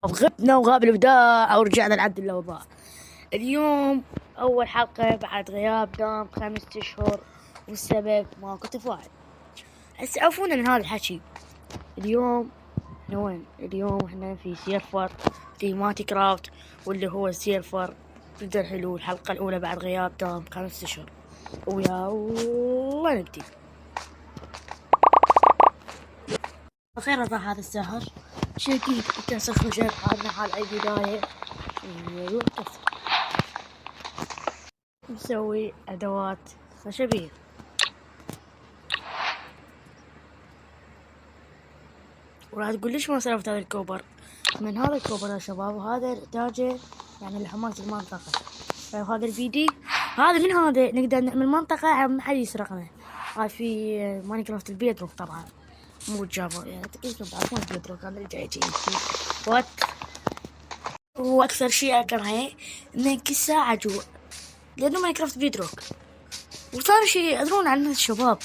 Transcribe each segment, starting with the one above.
غبنا وغاب الابداع ورجعنا لعبد الاوضاع. اليوم اول حلقة بعد غياب دام 5 اشهر، والسبب ماكو تفاعل. هسه عفونا من هذا الحكي. اليوم وين؟ اليوم احنا في سيرفر في ماتي كرافت، واللي هو سيرفر جدا حلو. الحلقة الاولى بعد غياب دام 5 اشهر، ويا الله نبدي. اخيرا ضاع هذا السهر. شكيت كسر خشب حالنا حال اي بداية. نسوي ادوات خشبية. وراح تقول ليش ما سرفت هذا الكوبر؟ من هذا الكوبر يا شباب، وهذا نحتاجه يعني لحماية المنطقة. وهذا الفيدي هذا من هذا نقدر نعمل منطقة ما حد يسرقنا. هاي في ماينكرافت البيدروك طبعا، مو جافا يعني تقدرون تعرفون البيدروك هذا اللي جاي وات. واكثر شيء اكرهه انه كل ساعة جوا، لانه ماينكرافت بيدروك. وثاني شيء ادرون عن الشباب،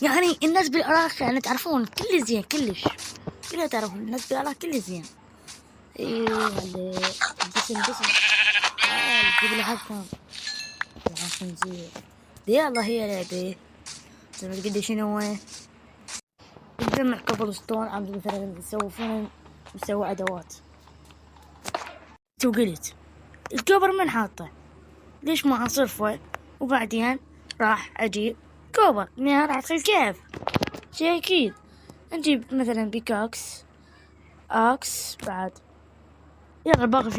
يعني الناس بالعراق يعني تعرفون كل زين كلش، كلها تعرفون الناس بالعراق كل زين. ايوه بسم جيب لي حكم الخنزير دي. الله هي لعبة زي ما تقولي شنو هو. نجمع كوبل ستون، عم مثلا نسوي فرن، نسوي ادوات. وقلت الكوبر من حاطه ليش ما اصرفه؟ وبعدين راح اجيب كوبر منين راح تصير كيف شي اكيد. نجيب مثلا بيكاكس اكس بعد. يلا باقي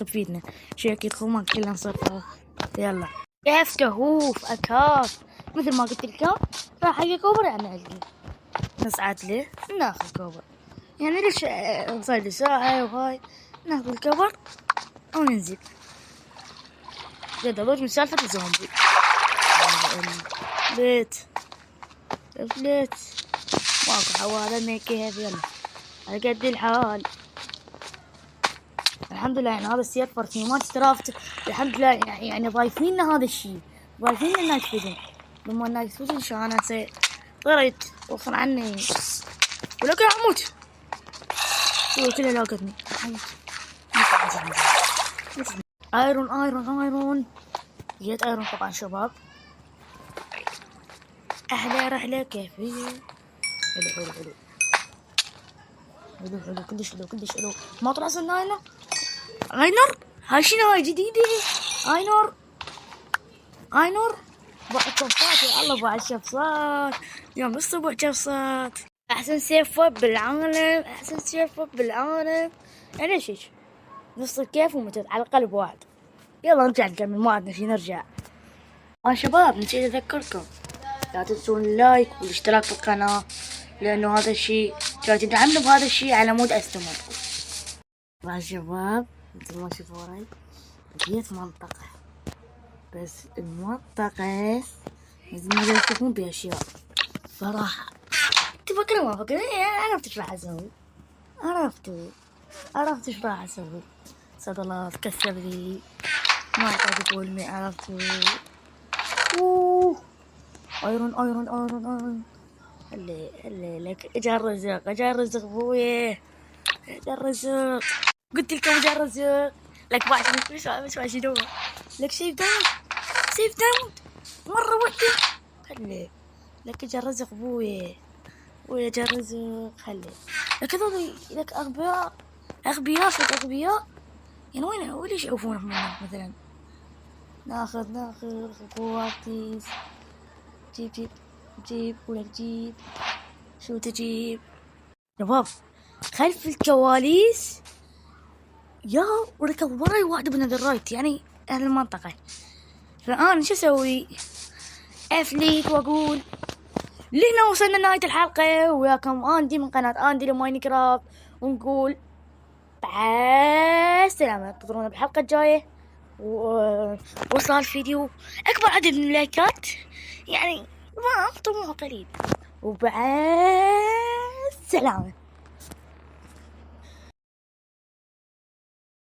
فيدنا شي اكيد. خمان كلنا نصرفه. يلا كيف كهوف اكاف مثل ما قلت لكم. راح اجي كوبر انا القي نصعد له ناخذ كوبر. يعني ليش صار لي ساعة وهاي ناخذ الكوبر وننزل. جد من سالفة الزومبي. فليت ماكو حوالنا كيف. يلا على قد الحال. الحمد لله يعني هذا السيرفر في مات كرافت الحمد لله يعني ضايفين هذا الشيء، ضايفين النايت فيجن. لما النايت فيجن شو انا طريت وفر عني ولكن اموت. كلها لاقتني. ايرون جيت ايرون طبعا شباب. احلى رحلة كيفية. حلو كلش حلو. ما طلع صرنا اينور. هاي شنو هاي جديدة؟ اينور بعد شفصات. يا الله بعد شفصات يوم الصبح شفصات. احسن سيف بالعالم. يعني ليش نص الكيف ومتت على قلب واحد. يلا نرجع نكمل، ما عندنا شي نرجع. شباب نسيت اذكركم لا تنسون اللايك والاشتراك في القناة، لانه هذا الشيء جاي تدعمنا بهذا الشيء على مود استمر. شباب مثل ما تشوفوا وراي جيت منطقة، بس المنطقة لازم ما تشوفون بها اشياء صراحة. تفكروا ما فكروا؟ عرفت ايش راح اسوي. عرفت ايش راح اسوي. صدلات كسر لي ما اعتقد تقول مي. عرفتوا ايرون. هلي لك اجا الرزق ابويا. اجا الرزق. قلت لكم اجا الرزق. لك بعد مش شنو لك سيف دايموند مرة واحدة. خلي لك اجا الرزق ابويا اجا الرزق. خلي لك هذول لك اغبياء يعني وين ليش يعوفونهم هناك مثلا. ناخذ قواتيس. جيب ولك جيب. شو تجيب شباب؟ خلف الكواليس يا وركب وراي واحدة بالنذرايت يعني اهل المنطقة. فأنا شو اسوي؟ افليت واقول لهنا وصلنا نهاية الحلقة. وياكم اندي من قناة اندي لماينكرافت، ونقول مع السلامة. انتظرونا بالحلقة الجاية. ووصل الفيديو اكبر عدد من اللايكات يعني ما طموح قريب. وبعد السلامة.